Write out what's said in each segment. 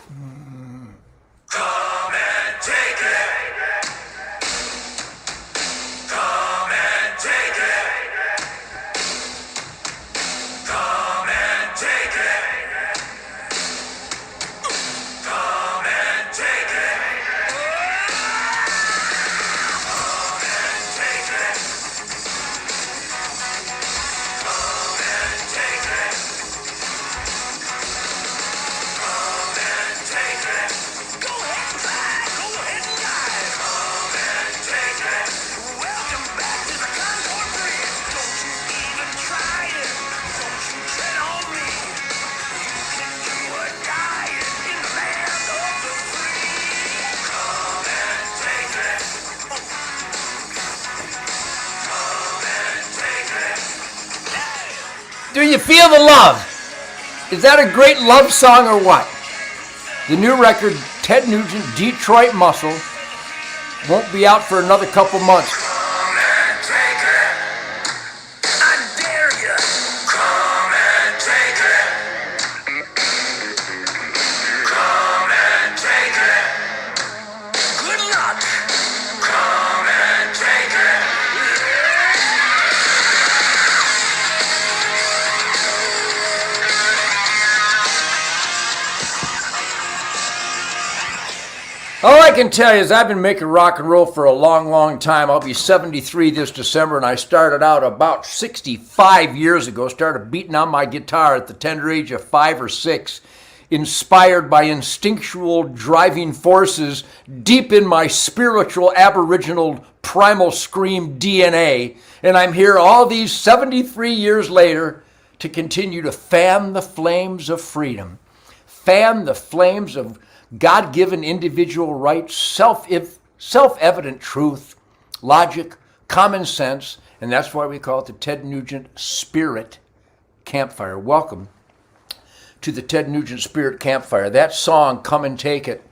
Come and take it. Come and take it. Come and take it. Come and take it. Come and take it. Come and take it. Come and take it. Go ahead and try. Go ahead and dive. Come and take it. Welcome back to the Condor Bridge. Don't you even try it. Don't you tread on me. You can do or die in the land of the free. Come and take it. Come and take it. Do you feel the love? Is that a great love song or what? The new record, Ted Nugent, Detroit Muscle, won't be out for another couple months. Come and take it. I dare you. Come and take it. Come and take it. Good luck. Come and take it. All I can tell you is I've been making rock and roll for a long, long time. I'll be 73 this December, and I started out about 65 years ago, started beating on my guitar at the tender age of 5 or 6, inspired by instinctual driving forces deep in my spiritual, aboriginal, primal scream DNA. And I'm here all these 73 years later to continue to fan the flames of freedom, fan the flames of God-given individual rights, self-evident truth, logic, common sense, and that's why we call it the Ted Nugent Spirit Campfire. Welcome to the Ted Nugent Spirit Campfire. That song, Come and Take It.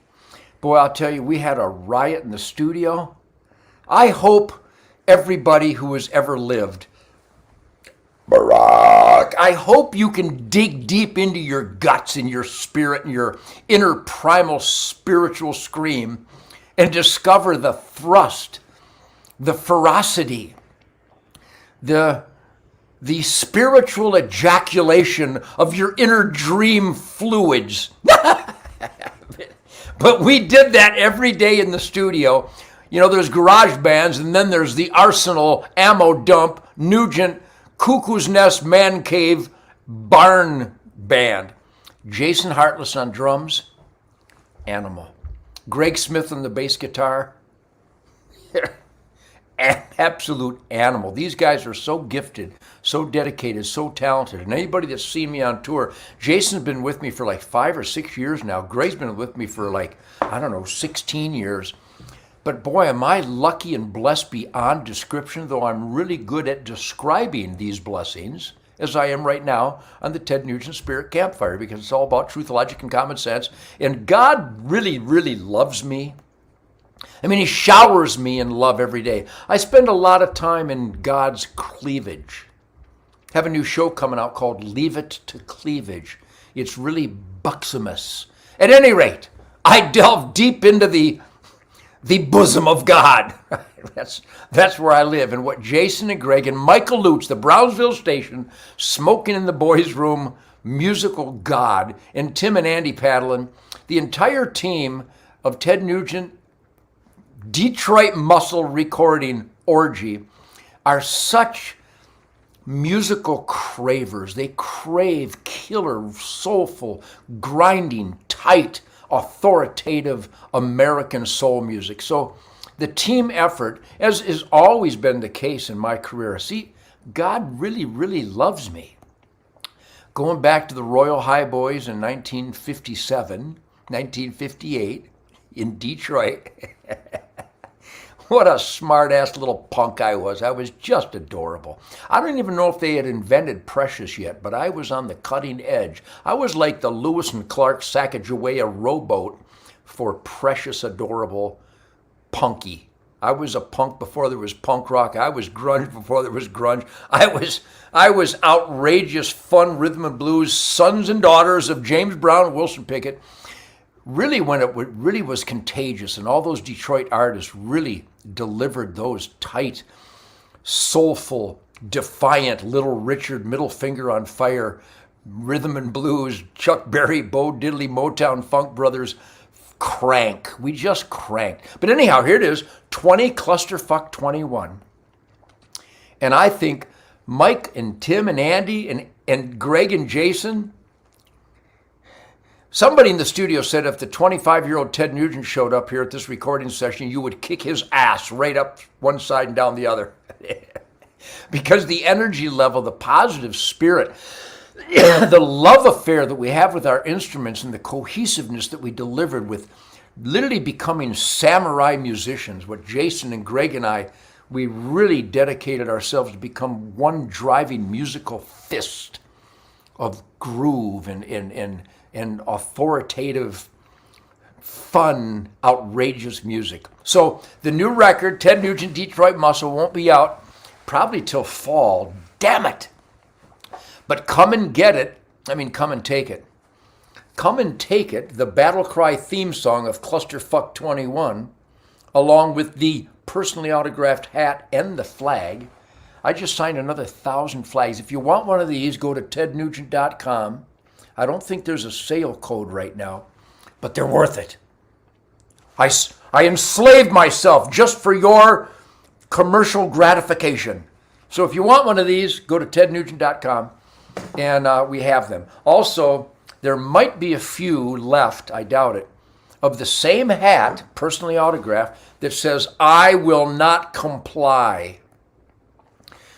Boy, I'll tell you, we had a riot in the studio. I hope everybody who has ever lived, Barack, I hope you can dig deep into your guts and your spirit and your inner primal spiritual scream and discover the thrust, the ferocity, the spiritual ejaculation of your inner dream fluids. But we did that every day in the studio. You know, there's garage bands, and then there's the Arsenal, Ammo Dump, Nugent, Cuckoo's Nest, Man Cave, Barn Band. Jason Hartless on drums, animal. Greg Smith on the bass guitar, absolute animal. These guys are so gifted, so dedicated, so talented. And anybody that's seen me on tour, Jason's been with me for like 5 or 6 years now. Greg's been with me for like, 16 years. But boy, am I lucky and blessed beyond description, though I'm really good at describing these blessings, as I am right now on the Ted Nugent Spirit Campfire, because it's all about truth, logic, and common sense. And God really, really loves me. I mean, he showers me in love every day. I spend a lot of time in God's cleavage. I have a new show coming out called Leave It to Cleavage. It's really buxomous. At any rate, I delve deep into the bosom of God. That's where I live. And what Jason and Greg and Michael Lutz, the Brownsville station, Smoking in the Boys' Room, Musical God, and Tim and Andy Padlin, the entire team of Ted Nugent, Detroit Muscle Recording Orgy, are such musical cravers. They crave killer, soulful, grinding, tight, authoritative American soul music. So the team effort, as has always been the case in my career, see, God really, really loves me. Going back to the Royal High Boys in 1957, 1958 in Detroit. What a smart-ass little punk I was. I was just adorable. I don't even know if they had invented Precious yet, but I was on the cutting edge. I was like the Lewis and Clark Sacagawea rowboat for precious, adorable punky. I was a punk before there was punk rock. I was grunge before there was grunge. I was outrageous, fun rhythm and blues, sons and daughters of James Brown and Wilson Pickett. really when it really was contagious, and all those Detroit artists really delivered those tight, soulful, defiant Little Richard, Middle Finger on Fire, rhythm and blues, Chuck Berry, Bo Diddley, Motown, Funk Brothers, crank. We just cranked. But anyhow, here it is, 20 Clusterfuck 21. And I think Mike and Tim and Andy and Greg and Jason, somebody in the studio said if the 25-year-old Ted Nugent showed up here at this recording session, you would kick his ass right up one side and down the other. Because the energy level, the positive spirit, the love affair that we have with our instruments and the cohesiveness that we delivered with literally becoming samurai musicians, what Jason and Greg and I, we really dedicated ourselves to become one driving musical fist of groove and authoritative, fun, outrageous music. So the new record, Ted Nugent, Detroit Muscle, won't be out probably till fall. Damn it. But come and get it. I mean, come and take it. Come and take it, the battle cry theme song of Clusterfuck 21, along with the personally autographed hat and the flag. I just signed another 1,000 flags. If you want one of these, go to tednugent.com. I don't think there's a sale code right now, but they're worth it. I enslaved myself just for your commercial gratification. So if you want one of these, go to tednugent.com, and we have them. Also, there might be a few left, I doubt it, of the same hat, personally autographed, that says, I will not comply.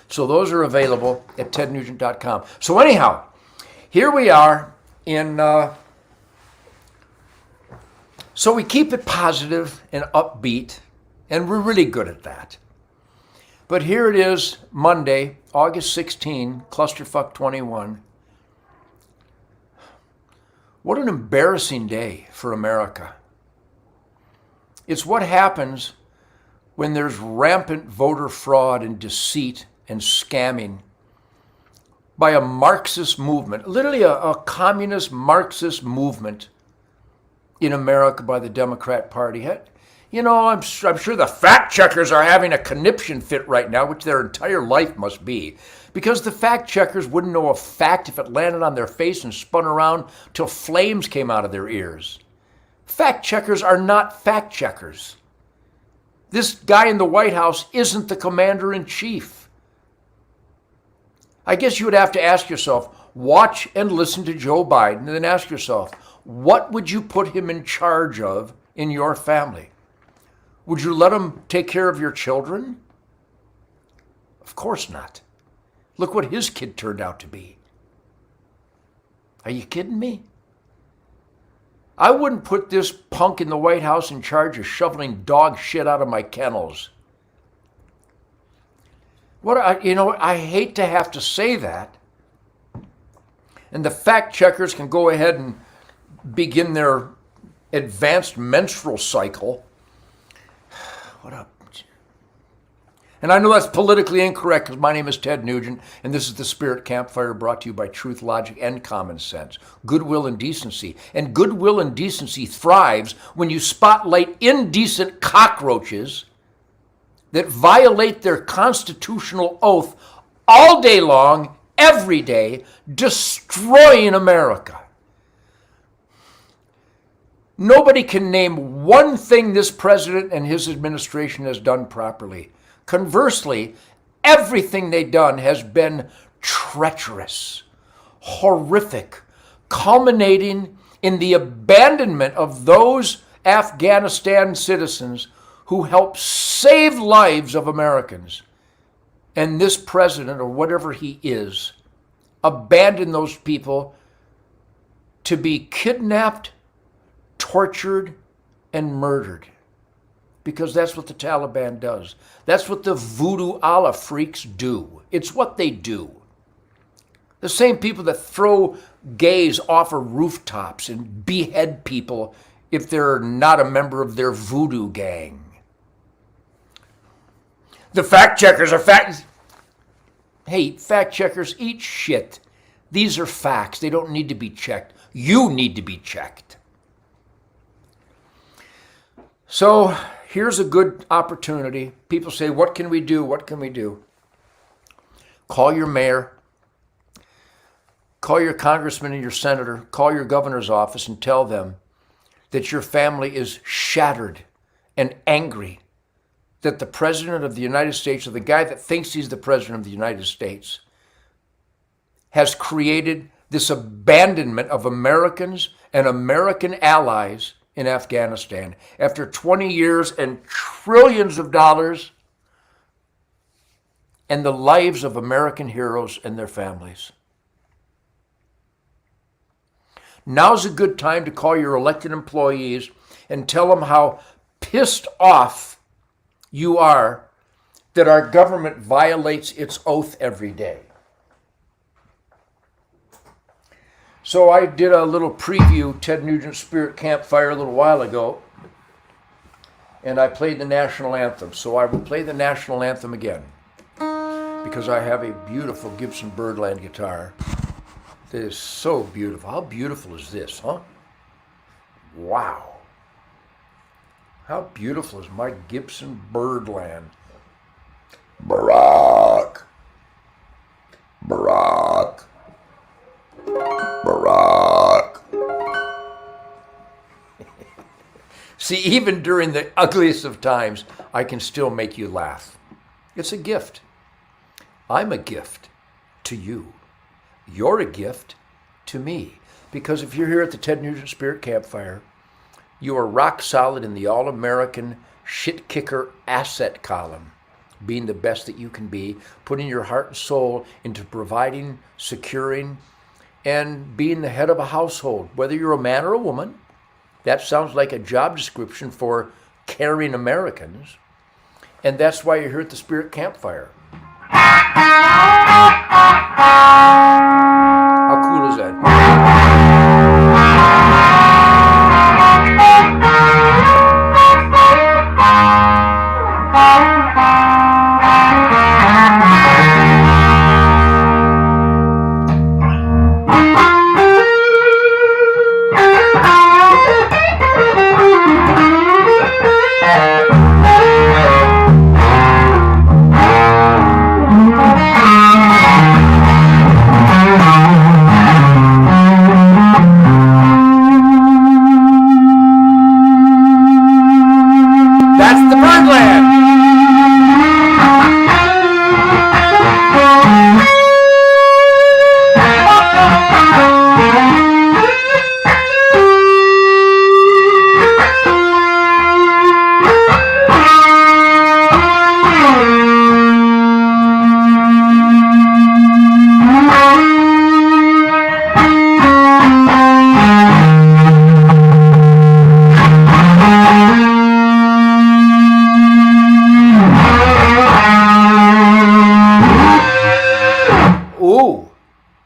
So those are available at tednugent.com. So anyhow, here we are in, so we keep it positive and upbeat, and we're really good at that. But here it is, Monday, August 16, Clusterfuck 21. What an embarrassing day for America. It's what happens when there's rampant voter fraud and deceit and scamming by a Marxist movement, literally a communist Marxist movement in America by the Democrat Party. You know, I'm sure the fact checkers are having a conniption fit right now, which their entire life must be, because the fact checkers wouldn't know a fact if it landed on their face and spun around till flames came out of their ears. Fact checkers are not fact checkers. This guy in the White House isn't the commander-in-chief. I guess you would have to ask yourself, watch and listen to Joe Biden, and then ask yourself, what would you put him in charge of in your family? Would you let him take care of your children? Of course not. Look what his kid turned out to be. Are you kidding me? I wouldn't put this punk in the White House in charge of shoveling dog shit out of my kennels. I hate to have to say that. And the fact checkers can go ahead and begin their advanced menstrual cycle. What up? And I know that's politically incorrect because my name is Ted Nugent, and this is the Spirit Campfire brought to you by Truth, Logic, and Common Sense. Goodwill and decency. And goodwill and decency thrives when you spotlight indecent cockroaches that violate their constitutional oath all day long, every day, destroying America. Nobody can name one thing this president and his administration has done properly. Conversely, everything they've done has been treacherous, horrific, culminating in the abandonment of those Afghanistan citizens who helped save lives of Americans. And this president, or whatever he is, abandoned those people to be kidnapped, tortured, and murdered. Because that's what the Taliban does. That's what the voodoo Allah freaks do. It's what they do. The same people that throw gays off of rooftops and behead people if they're not a member of their voodoo gang. The fact checkers are fact. Hey, fact checkers, eat shit. These are facts. They don't need to be checked. You need to be checked. So here's a good opportunity. People say, what can we do? What can we do? Call your mayor. Call your congressman and your senator. Call your governor's office and tell them that your family is shattered and angry that the president of the United States, or the guy that thinks he's the president of the United States, has created this abandonment of Americans and American allies in Afghanistan after 20 years and trillions of dollars and the lives of American heroes and their families. Now's a good time to call your elected employees and tell them how pissed off you are that our government violates its oath every day. So I did a little preview, Ted Nugent Spirit Campfire, a little while ago, and I played the national anthem. So I will play the national anthem again because I have a beautiful Gibson Birdland guitar that is so beautiful. How beautiful is this, huh? Wow. How beautiful is my Gibson Birdland? Barack. Barack. Barack. See, even during the ugliest of times, I can still make you laugh. It's a gift. I'm a gift to you. You're a gift to me. Because if you're here at the Ted Nugent Spirit Campfire, you are rock solid in the all-American shit kicker asset column, being the best that you can be, putting your heart and soul into providing, securing, and being the head of a household. Whether you're a man or a woman, that sounds like a job description for caring Americans. And that's why you're here at the Spirit Campfire. How cool is that?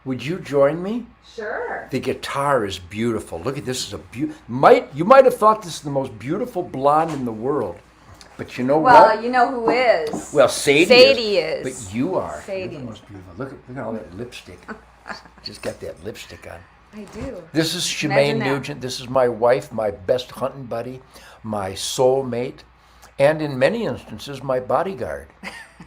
Would you join me? Sure. The guitar is beautiful. Look at this. Is a you might have thought this is the most beautiful blonde in the world, but you know what? Well, you know who is. Well, Sadie is. But you are. Sadie. You're the most beautiful. Look at all that lipstick. Just got that lipstick on. I do. This is Shemaine Nugent. This is my wife, my best hunting buddy, my soulmate, and in many instances, my bodyguard.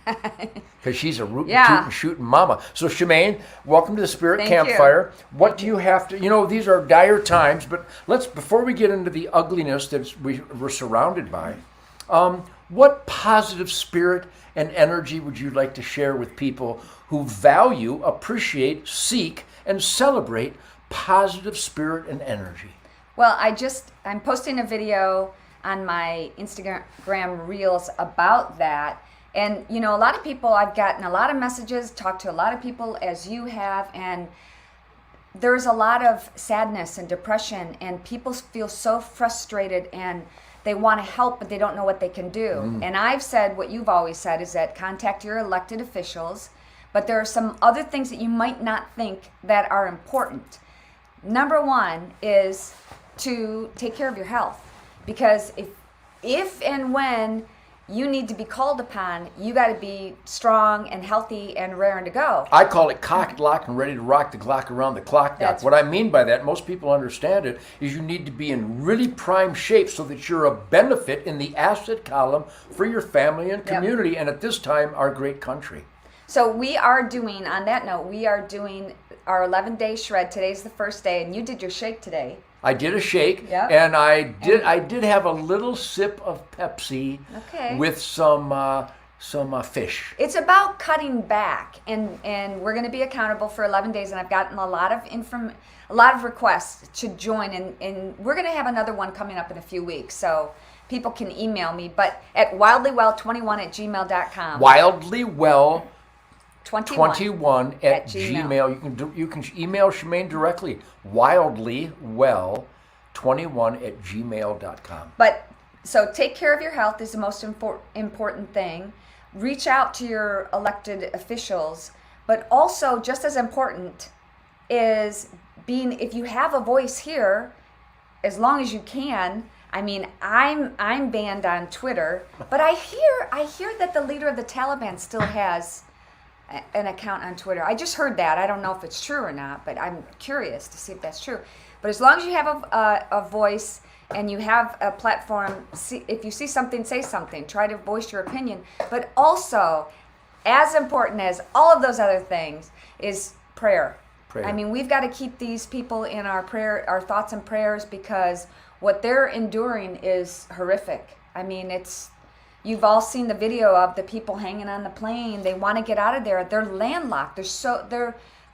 Because she's a rootin' tootin' shooting mama. So Shemaine, welcome to the Spirit Campfire. What do you have to, these are dire times, but before we get into the ugliness that we're surrounded by, what positive spirit and energy would you like to share with people who value, appreciate, seek, and celebrate positive spirit and energy? Well, I'm posting a video on my Instagram Reels about that. And, a lot of people, I've gotten a lot of messages, talked to a lot of people as you have, and there's a lot of sadness and depression, and people feel so frustrated and they want to help, but they don't know what they can do. And I've said what you've always said is that contact your elected officials, but there are some other things that you might not think that are important. Number one is to take care of your health, because if and when you need to be called upon. You got to be strong and healthy and raring to go. I call it cocked, locked, and ready to rock the clock around the clock. That's What I mean by that, most people understand it, is you need to be in really prime shape so that you're a benefit in the asset column for your family and community, and at this time, our great country. So we are doing, on that note, we are doing our 11-day shred. Today's the first day, and you did your shake today. I did a shake, Yep. and I did have a little sip of Pepsi with some fish. It's about cutting back, and we're going to be accountable for 11 days. And I've gotten a lot of requests to join, and we're going to have another one coming up in a few weeks. So people can email me, but at wildlywell21@gmail.com. Wildlywell 21 at Gmail. You can email Shemaine directly. Wildlywell21@gmail.com. But so take care of your health is the most important thing. Reach out to your elected officials, but also just as important is if you have a voice here, as long as you can. I mean, I'm banned on Twitter, but I hear that the leader of the Taliban still has an account on Twitter. I just heard that. I don't know if it's true or not, but I'm curious to see if that's true. But as long as you have a voice and you have a platform, if you see something, say something. Try to voice your opinion. But also, as important as all of those other things, is prayer. I mean, we've got to keep these people in our thoughts and prayers, because what they're enduring is horrific. I mean, you've all seen the video of the people hanging on the plane. They want to get out of there. They're landlocked.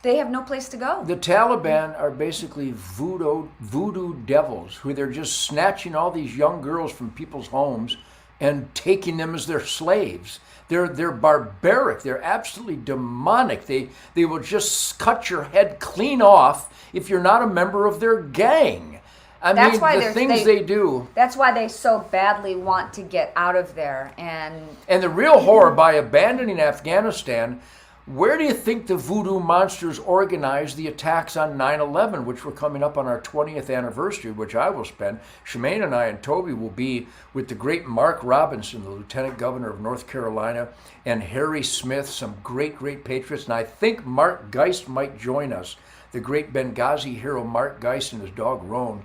They have no place to go. The Taliban are basically voodoo devils who they're just snatching all these young girls from people's homes and taking them as their slaves. They're barbaric. They're absolutely demonic. They will just cut your head clean off if you're not a member of their gang. I mean, the things they do. That's why they so badly want to get out of there. And the real horror, by abandoning Afghanistan, where do you think the voodoo monsters organized the attacks on 9/11, which were coming up on our 20th anniversary, which I will spend? Shemaine and I and Toby will be with the great Mark Robinson, the Lieutenant Governor of North Carolina, and Harry Smith, some great patriots. And I think Mark Geist might join us, the great Benghazi hero Mark Geist and his dog Roan.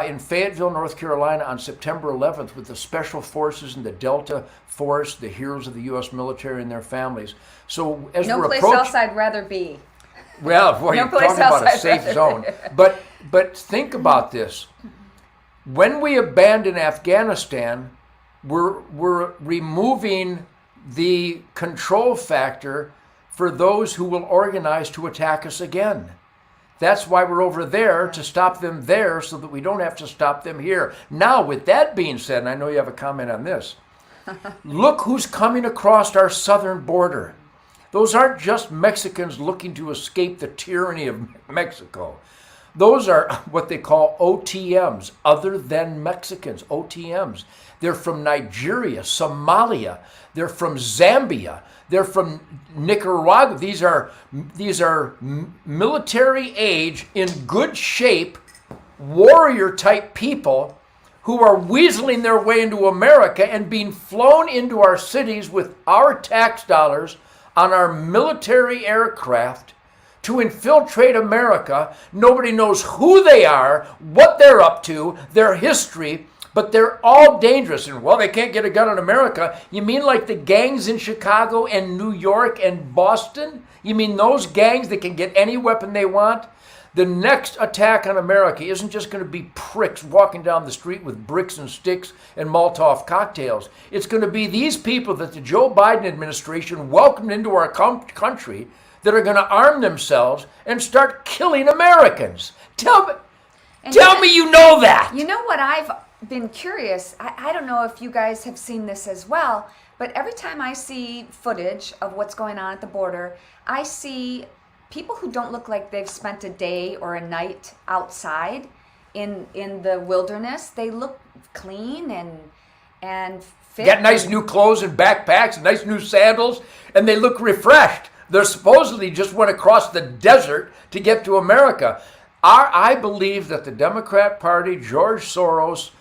In Fayetteville, North Carolina, on September 11th, with the Special Forces and the Delta Force, the heroes of the U.S. military and their families. So as no we're place approaching, else I'd rather be. Well, boy, No you're place talking about a else I'd safe rather zone. be. But think about this. When we abandon Afghanistan, we're removing the control factor for those who will organize to attack us again. That's why we're over there, to stop them there so that we don't have to stop them here. Now, with that being said, and I know you have a comment on this, look who's coming across our southern border. Those aren't just Mexicans looking to escape the tyranny of Mexico. Those are what they call OTMs, other than Mexicans, OTMs. They're from Nigeria, Somalia. They're from Zambia. They're from Nicaragua. These are military age, in good shape, warrior type people who are weaseling their way into America and being flown into our cities with our tax dollars on our military aircraft to infiltrate America. Nobody knows who they are, what they're up to, their history, but they're all dangerous. And, well, they can't get a gun in America. You mean like the gangs in Chicago and New York and Boston? You mean those gangs that can get any weapon they want? The next attack on America isn't just going to be pricks walking down the street with bricks and sticks and Molotov cocktails. It's going to be these people that the Joe Biden administration welcomed into our country that are going to arm themselves and start killing Americans. Tell me you know that. You know what, I've been curious. I don't know if you guys have seen this as well, but every time I see footage of what's going on at the border, I see people who don't look like they've spent a day or a night outside in the wilderness. They look clean and fit. Got nice new clothes and backpacks and nice new sandals, and they look refreshed. They're supposedly just went across the desert to get to America. I believe that the Democrat Party, George Soros,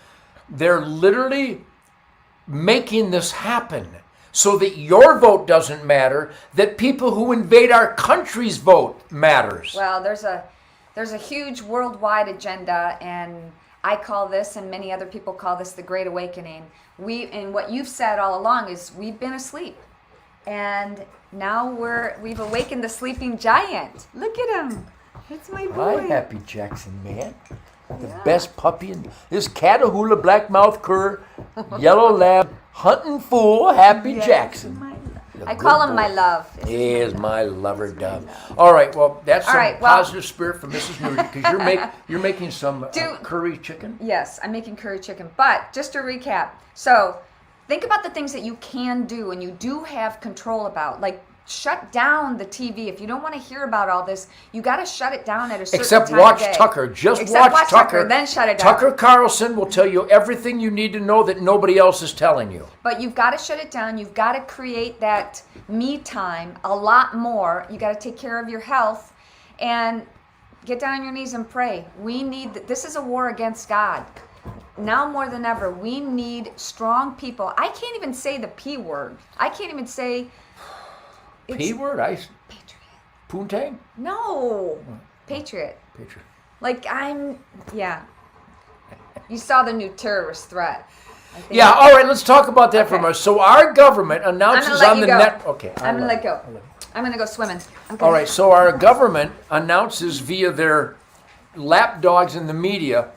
they're literally making this happen so that your vote doesn't matter, that people who invade our country's vote matters. Well, there's a huge worldwide agenda, and I call this, and many other people call this, the Great Awakening. And what you've said all along is we've been asleep, and now we've awakened the sleeping giant. Look at him. It's my boy. Hi, Happy Jackson, man. The best puppy in this Catahoula Blackmouth Cur, Yellow Lab, hunting fool, Happy Yes, Jackson. I call him my love. He is my lover dove. All right, well, that's some positive spirit from Mrs. Nugent, because you're making some curry chicken. Yes, I'm making curry chicken. But just to recap, so think about the things that you can do and you do have control about, like shut down the TV. If you don't want to hear about all this, you got to shut it down at a certain Except time watch of day. Tucker. Just Except watch Tucker. Then shut it down. Tucker Carlson will tell you everything you need to know that nobody else is telling you. But you've got to shut it down. You've got to create that me time a lot more. You got to take care of your health and get down on your knees and pray. This is a war against God. Now more than ever, we need strong people. I can't even say the P word. I can't even say... P word? Patriot. Poontang? No. Patriot. Patriot. Like yeah. You saw the new terrorist threat. Yeah, all right, let's talk about that for a moment. So our government announces on the net... Okay. I'm going to let go. I'm going to go swimming. Okay. All right, so our government announces via their lapdogs in the media,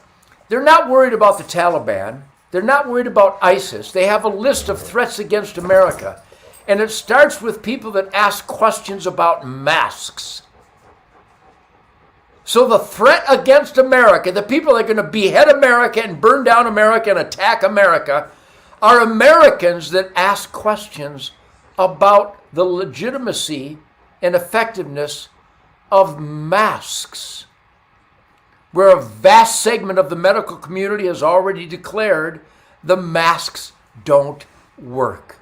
they're not worried about the Taliban. They're not worried about ISIS. They have a list of threats against America. And it starts with people that ask questions about masks. So the threat against America, the people that are going to behead America and burn down America and attack America, are Americans that ask questions about the legitimacy and effectiveness of masks, where a vast segment of the medical community has already declared the masks don't work.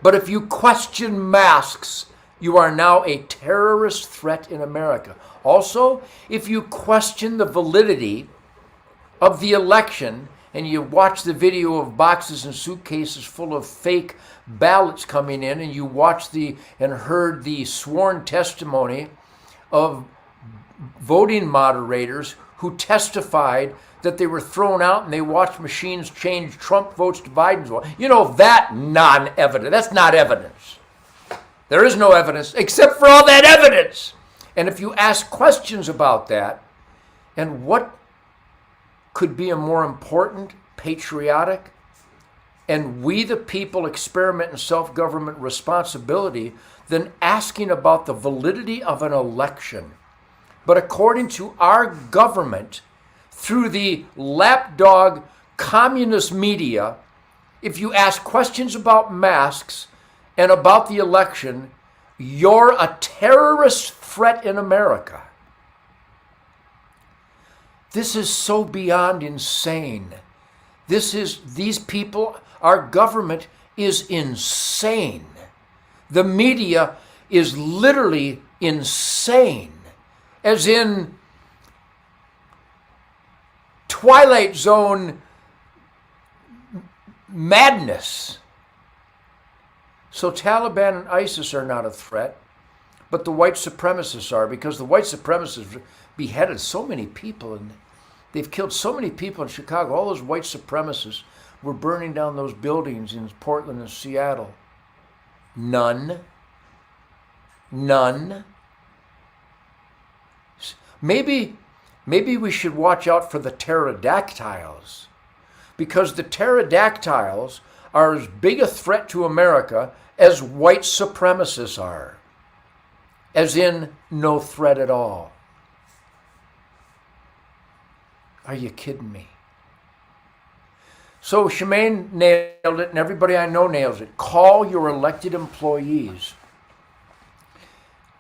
But if you question masks, you are now a terrorist threat in America. Also, if you question the validity of the election and you watch the video of boxes and suitcases full of fake ballots coming in, and you watched and heard the sworn testimony of voting moderators who testified that they were thrown out and they watched machines change Trump votes to Biden's vote. You know, that's not evidence. There is no evidence except for all that evidence. And if you ask questions about that, and what could be a more important, patriotic, and we the people experiment in self-government responsibility than asking about the validity of an election? But according to our government, through the lapdog communist media, if you ask questions about masks and about the election, you're a terrorist threat in America. This is so beyond insane. These people, our government is insane. The media is literally insane, as in Twilight Zone madness. So Taliban and ISIS are not a threat, but the white supremacists are, because the white supremacists beheaded so many people and they've killed so many people in Chicago. All those white supremacists were burning down those buildings in Portland and Seattle. None. Maybe we should watch out for the pterodactyls, because the pterodactyls are as big a threat to America as white supremacists are, as in no threat at all. Are you kidding me? So Shemaine nailed it, and everybody I know nails it. Call your elected employees.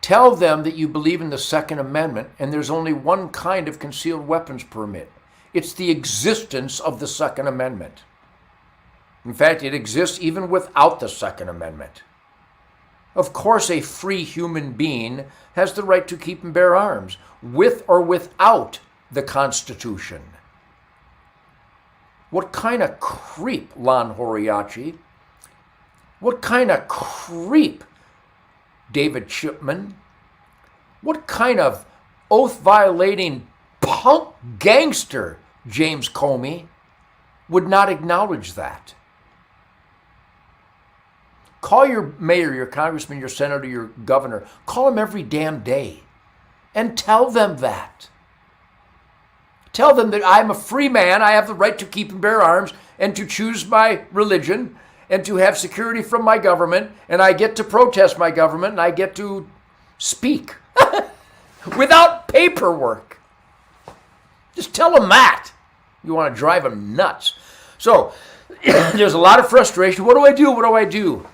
Tell them that you believe in the Second Amendment, and there's only one kind of concealed weapons permit. It's the existence of the Second Amendment. In fact, it exists even without the Second Amendment. Of course, a free human being has the right to keep and bear arms, with or without the Constitution. What kind of creep, Lon Horiachi? What kind of creep, David Chipman? What kind of oath-violating punk gangster, James Comey, would not acknowledge that? Call your mayor, your congressman, your senator, your governor. Call them every damn day and tell them that. Tell them that I'm a free man. I have the right to keep and bear arms and to choose my religion and to have security from my government, and I get to protest my government, and I get to speak without paperwork. Just tell them that. You want to drive them nuts. So there's a lot of frustration. What do I do? What do I do?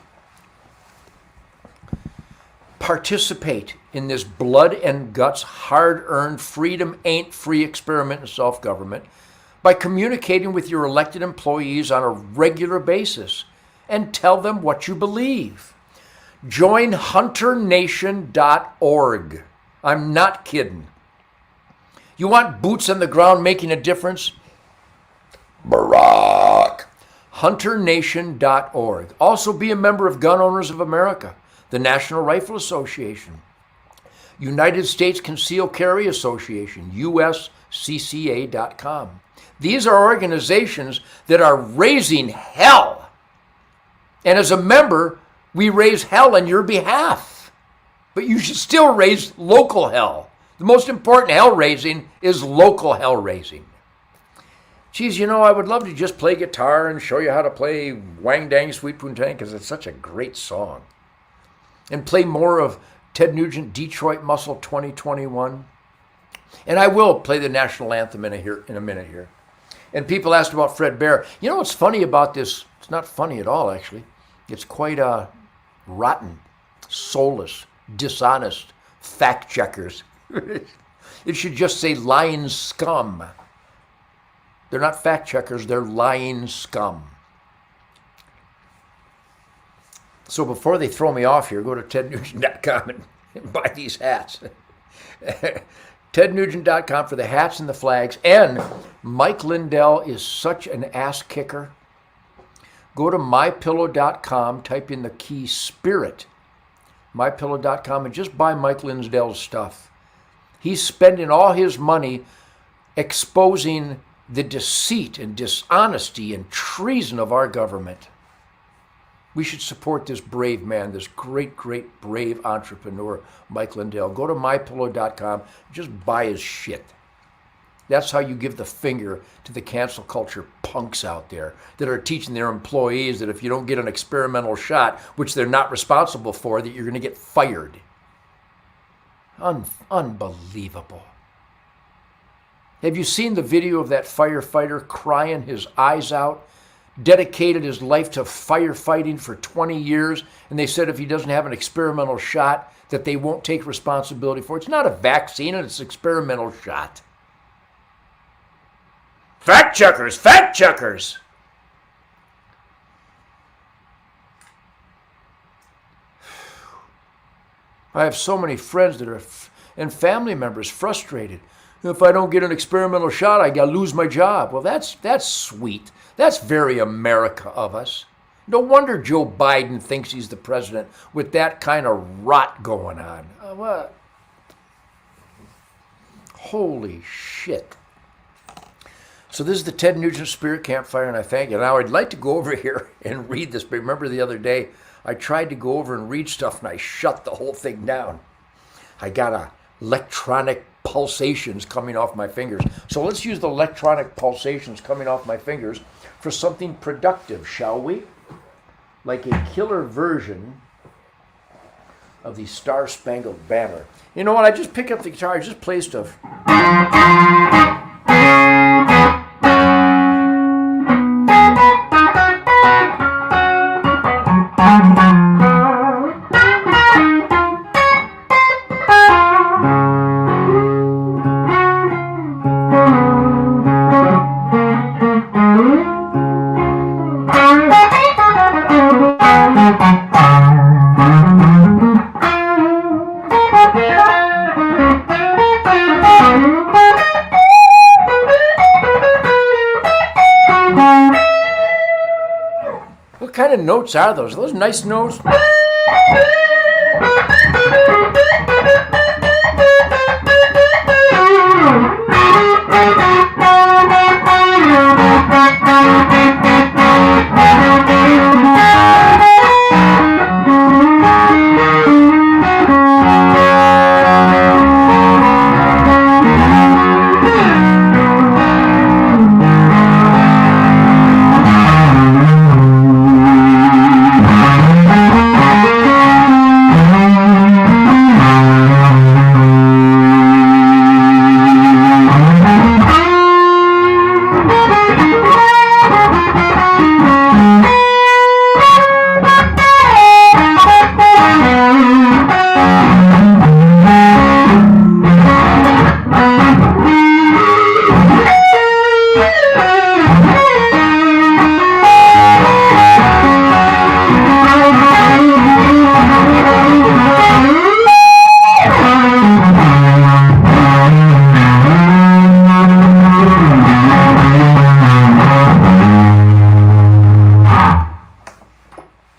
Participate in this blood and guts, hard-earned, freedom ain't free experiment in self-government by communicating with your elected employees on a regular basis and tell them what you believe. Join HunterNation.org. I'm not kidding. You want boots on the ground making a difference? Barack. HunterNation.org. Also be a member of Gun Owners of America, the National Rifle Association, United States Concealed Carry Association, USCCA.com. These are organizations that are raising hell. And as a member, we raise hell on your behalf. But you should still raise local hell. The most important hell raising is local hell raising. Geez, you know, I would love to just play guitar and show you how to play Wang Dang Sweet Poontang because it's such a great song. And play more of Ted Nugent, Detroit Muscle 2021. And I will play the national anthem in a minute here. And people asked about Fred Bear. You know what's funny about this? It's not funny at all, actually. It's quite rotten, soulless, dishonest fact checkers. It should just say lying scum. They're not fact checkers, they're lying scum. So before they throw me off here, go to tednugent.com and buy these hats. tednugent.com for the hats and the flags. And Mike Lindell is such an ass kicker. Go to mypillow.com, type in the key SPIRIT, mypillow.com, and just buy Mike Lindell's stuff. He's spending all his money exposing the deceit and dishonesty and treason of our government. We should support this brave man, this great, great, brave entrepreneur, Mike Lindell. Go to mypillow.com, just buy his shit. That's how you give the finger to the cancel culture punks out there that are teaching their employees that if you don't get an experimental shot, which they're not responsible for, that you're going to get fired. Unbelievable. Have you seen the video of that firefighter crying his eyes out? Dedicated his life to firefighting for 20 years, and they said if he doesn't have an experimental shot, that they won't take responsibility for it. It's not a vaccine, and it's an experimental shot. Fact checkers, fact checkers. I have so many friends that are, and family members frustrated. If I don't get an experimental shot, I gotta lose my job. Well, that's sweet. That's very America of us. No wonder Joe Biden thinks he's the president with that kind of rot going on. What? Holy shit. So this is the Ted Nugent Spirit Campfire, and I thank you. Now, I'd like to go over here and read this, but remember the other day, I tried to go over and read stuff, and I shut the whole thing down. I got electronic pulsations coming off my fingers. So let's use the electronic pulsations coming off my fingers for something productive, shall we? Like a killer version of the Star Spangled Banner. You know what? I just pick up the guitar, I just play stuff. kind of notes are those? Are those nice notes?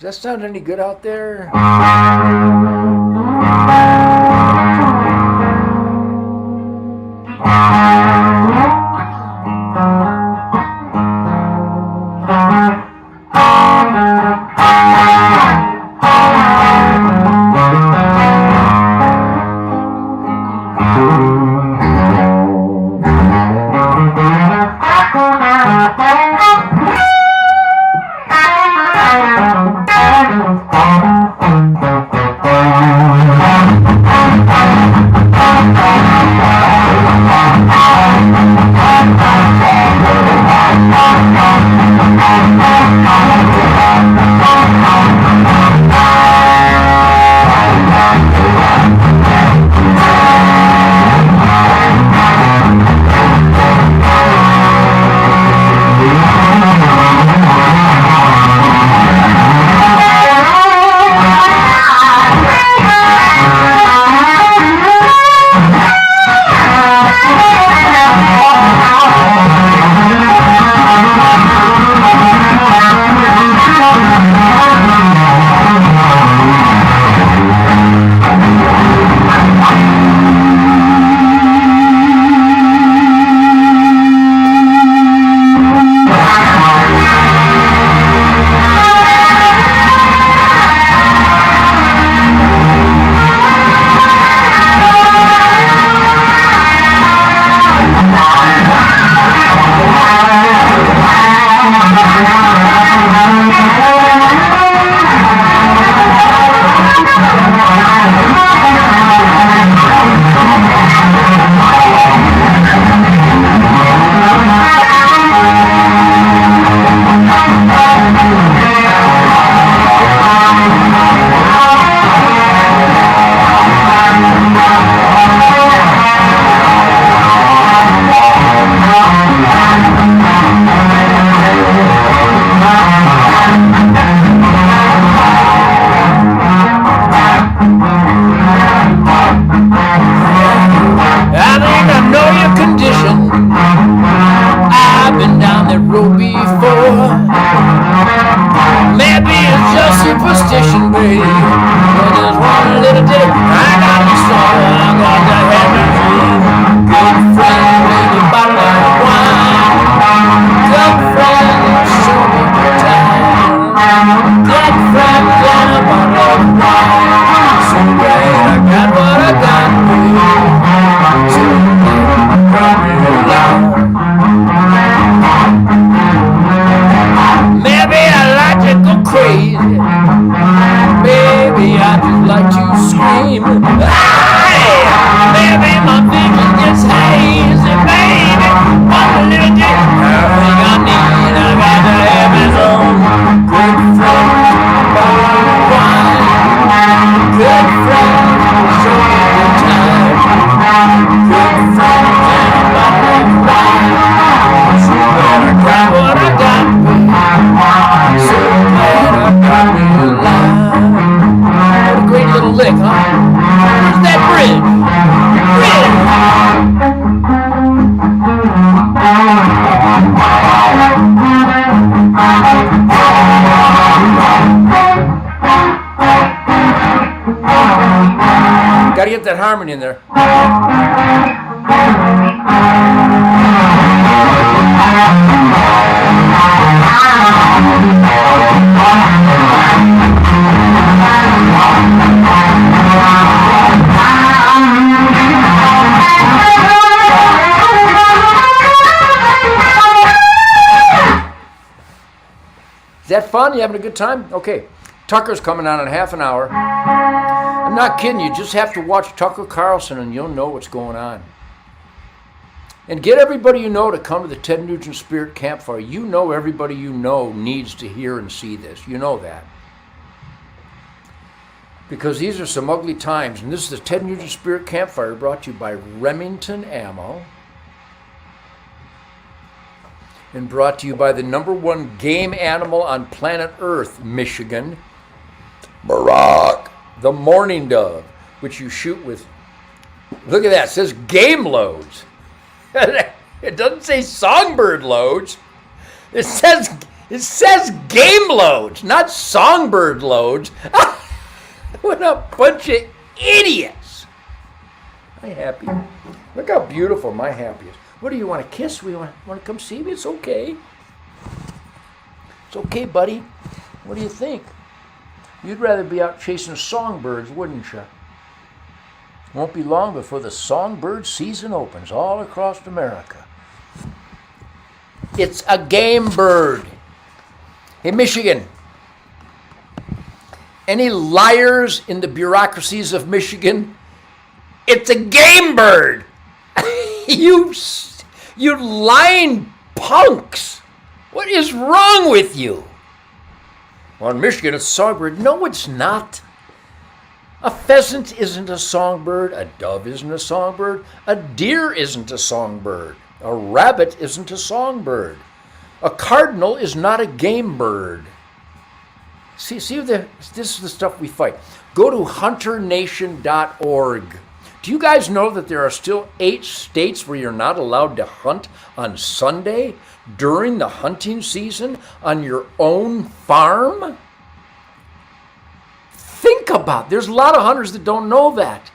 Does that sound any good out there? superstition, baby. But there's one little day I got the song, I got the happy dream. Good friend, baby, bottle of wine. Good friend, show me good time. Good friend, got a bottle of wine. So great, I got what I got, baby. So great, I got me alone. Maybe I like to go crazy. Maybe I just like to scream. Hey! Maybe my vision gets hazy, baby. One little day, everything I need, I got to have his own. Good friend, bottle of wine. Good friend, show me good time. Good friend, and a bottle of wine. So glad I got what I got, baby. So glad I got me alive. What a great little lick, huh? get that harmony in there. Is that fun? You having a good time? Okay. Tucker's coming on in half an hour. I'm not kidding. You just have to watch Tucker Carlson and you'll know what's going on. And get everybody you know to come to the Ted Nugent Spirit Campfire. You know everybody you know needs to hear and see this. You know that. Because these are some ugly times. And this is the Ted Nugent Spirit Campfire brought to you by Remington Ammo. And brought to you by the #1 game animal on planet Earth, Michigan. The mourning dove, which you shoot with, look at that, it says game loads. It doesn't say songbird loads. It says game loads, not songbird loads. What a bunch of idiots. I'm happy. Look how beautiful my happy is. What do you want to kiss? We want to come see me? It's okay. It's okay, buddy. What do you think? You'd rather be out chasing songbirds, wouldn't you? Won't be long before the songbird season opens all across America. It's a game bird. Hey, Michigan. Any liars in the bureaucracies of Michigan? It's a game bird. You lying punks. What is wrong with you? Well, in Michigan, it's a songbird. No, it's not. A pheasant isn't a songbird. A dove isn't a songbird. A deer isn't a songbird. A rabbit isn't a songbird. A cardinal is not a game bird. See, this is the stuff we fight. Go to hunternation.org. Do you guys know that there are still 8 states where you're not allowed to hunt on Sunday during the hunting season on your own farm? Think about it. There's a lot of hunters that don't know that.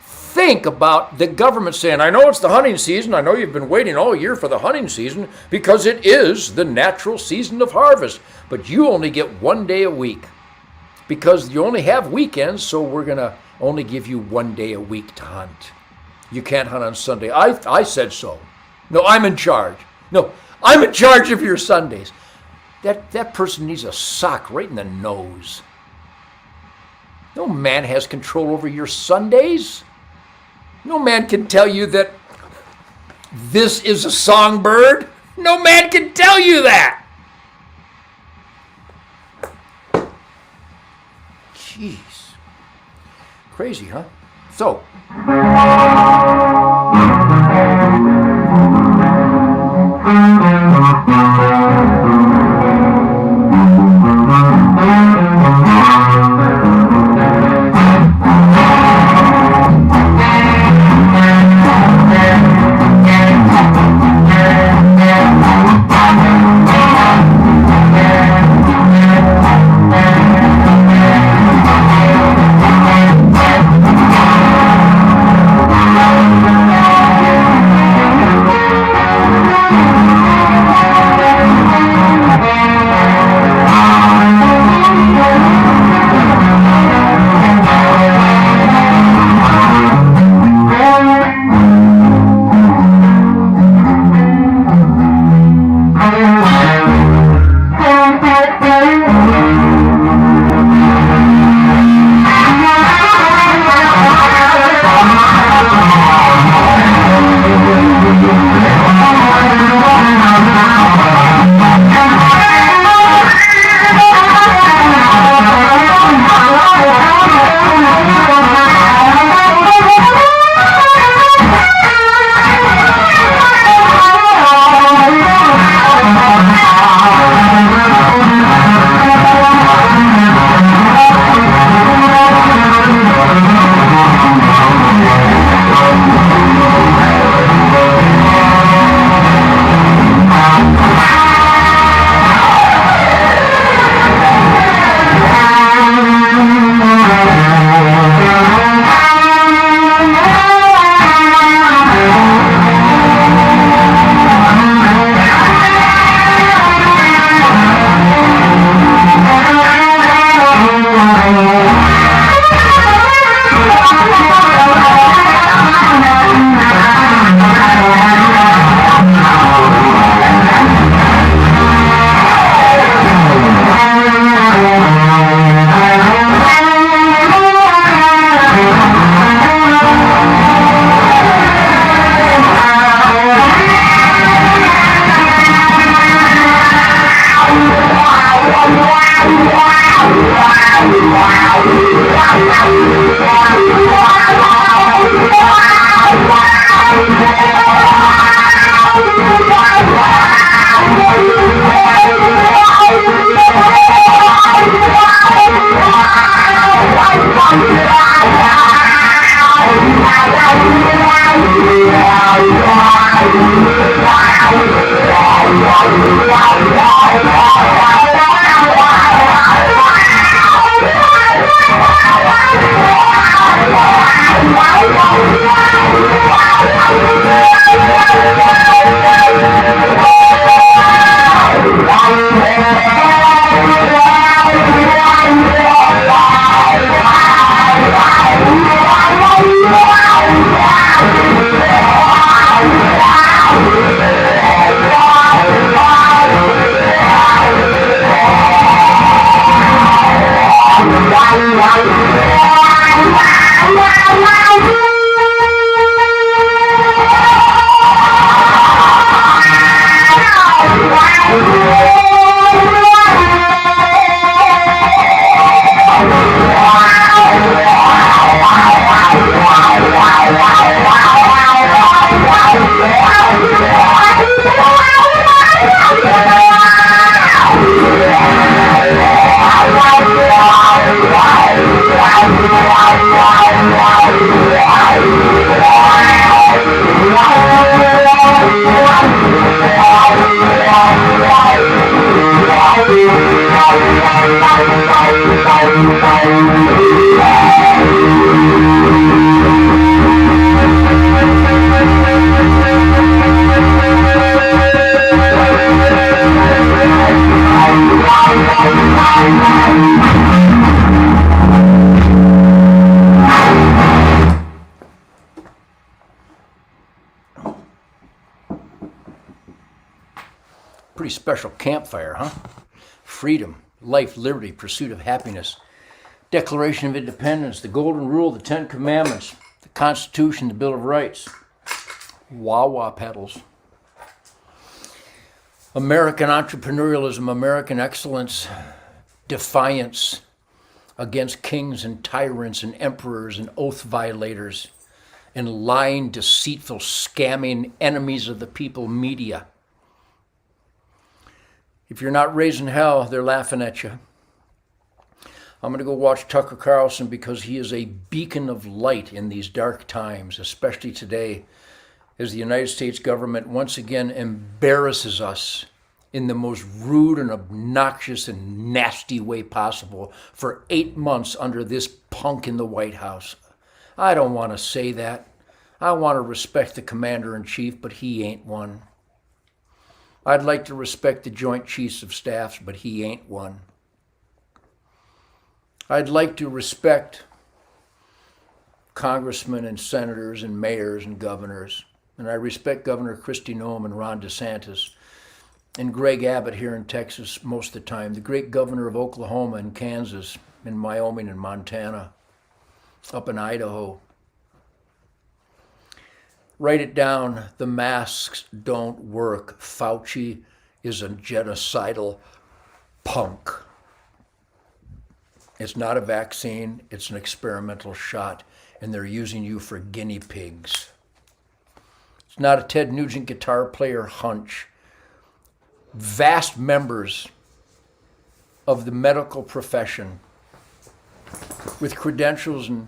Think about the government saying, I know it's the hunting season. I know you've been waiting all year for the hunting season because it is the natural season of harvest. But you only get 1 day a week because you only have weekends, so we're going to only give you 1 day a week to hunt. You can't hunt on Sunday. I said so. No, I'm in charge. No, I'm in charge of your Sundays. That person needs a sock right in the nose. No man has control over your Sundays. No man can tell you that this is a songbird. No man can tell you that. Jeez. Crazy, huh? So. Pretty special campfire, huh? Freedom, life, liberty, pursuit of happiness, Declaration of Independence, the Golden Rule, the Ten Commandments, the Constitution, the Bill of Rights, wah-wah pedals, American entrepreneurialism, American excellence, defiance against kings and tyrants and emperors and oath violators and lying, deceitful, scamming enemies of the people media. If you're not raising hell, they're laughing at you. I'm going to go watch Tucker Carlson because he is a beacon of light in these dark times, especially today, as the United States government once again embarrasses us in the most rude and obnoxious and nasty way possible for 8 months under this punk in the White House. I don't want to say that. I want to respect the commander-in-chief, but he ain't one. I'd like to respect the Joint Chiefs of Staffs, but he ain't one. I'd like to respect congressmen and senators and mayors and governors. And I respect Governor Kristi Noem and Ron DeSantis and Greg Abbott here in Texas most of the time, the great governor of Oklahoma and Kansas and Wyoming and Montana, up in Idaho. Write it down. The masks don't work. Fauci is a genocidal punk. It's not a vaccine. It's an experimental shot, and they're using you for guinea pigs. It's not a Ted Nugent guitar player hunch. Vast members of the medical profession with credentials and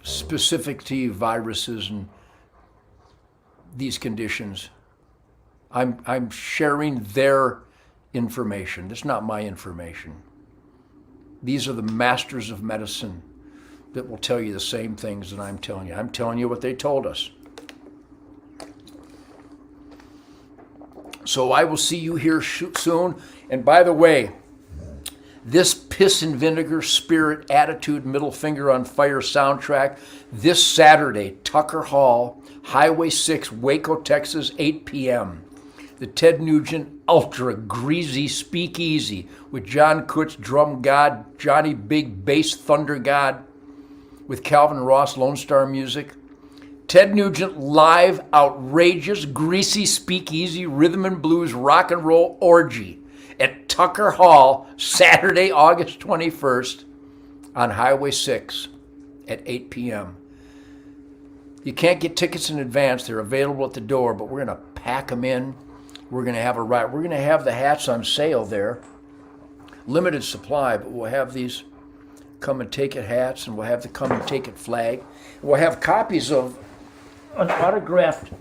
specific to viruses and these conditions. I'm sharing their information. It's not my information. These are the masters of medicine that will tell you the same things that I'm telling you. I'm telling you what they told us. So I will see you here soon. And by the way, this piss and vinegar, spirit, attitude, middle finger on fire soundtrack, this Saturday, Tucker Hall, Highway 6, Waco, Texas, 8 p.m. The Ted Nugent Ultra Greasy Speakeasy with John Kutz, Drum God, Johnny Big Bass Thunder God, with Calvin Ross, Lone Star Music. Ted Nugent live, outrageous, greasy speakeasy, rhythm and blues, rock and roll orgy at Tucker Hall, Saturday, August 21st on Highway 6 at 8 p.m. You can't get tickets in advance. They're available at the door, but we're going to pack them in. We're going to have a ride. We're going to have the hats on sale there. Limited supply, but we'll have these come and take it hats, and we'll have the come and take it flag. We'll have copies of an autographed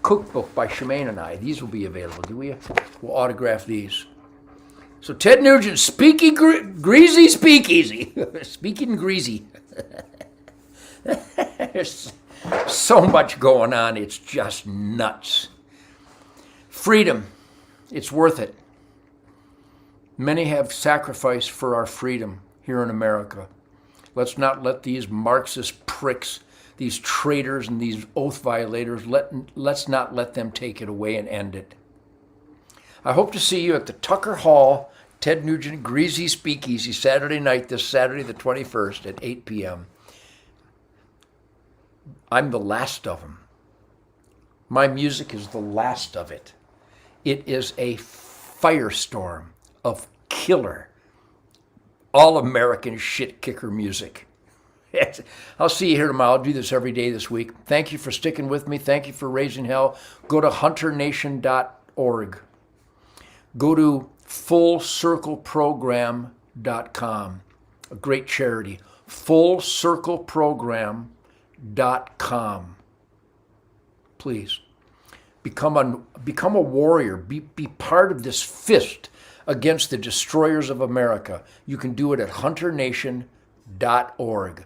cookbook by Shemaine and I. These will be available. We'll autograph these. So Ted Nugent, greasy speakeasy. Speaking greasy. There's so much going on. It's just nuts. Freedom. It's worth it. Many have sacrificed for our freedom here in America. Let's not let these Marxist pricks, these traitors and these oath violators, let's not let them take it away and end it. I hope to see you at the Tucker Hall, Ted Nugent Greasy Speakeasy, Saturday night, this Saturday the 21st at 8 p.m. I'm the last of them. My music is the last of it. It is a firestorm of killer, all-American shit-kicker music. I'll see you here tomorrow. I'll do this every day this week. Thank you for sticking with me. Thank you for raising hell. Go to hunternation.org. Go to fullcircleprogram.com, a great charity. fullcircleprogram.com. Please become a warrior. Be part of this fist against the destroyers of America, you can do it at hunternation.org.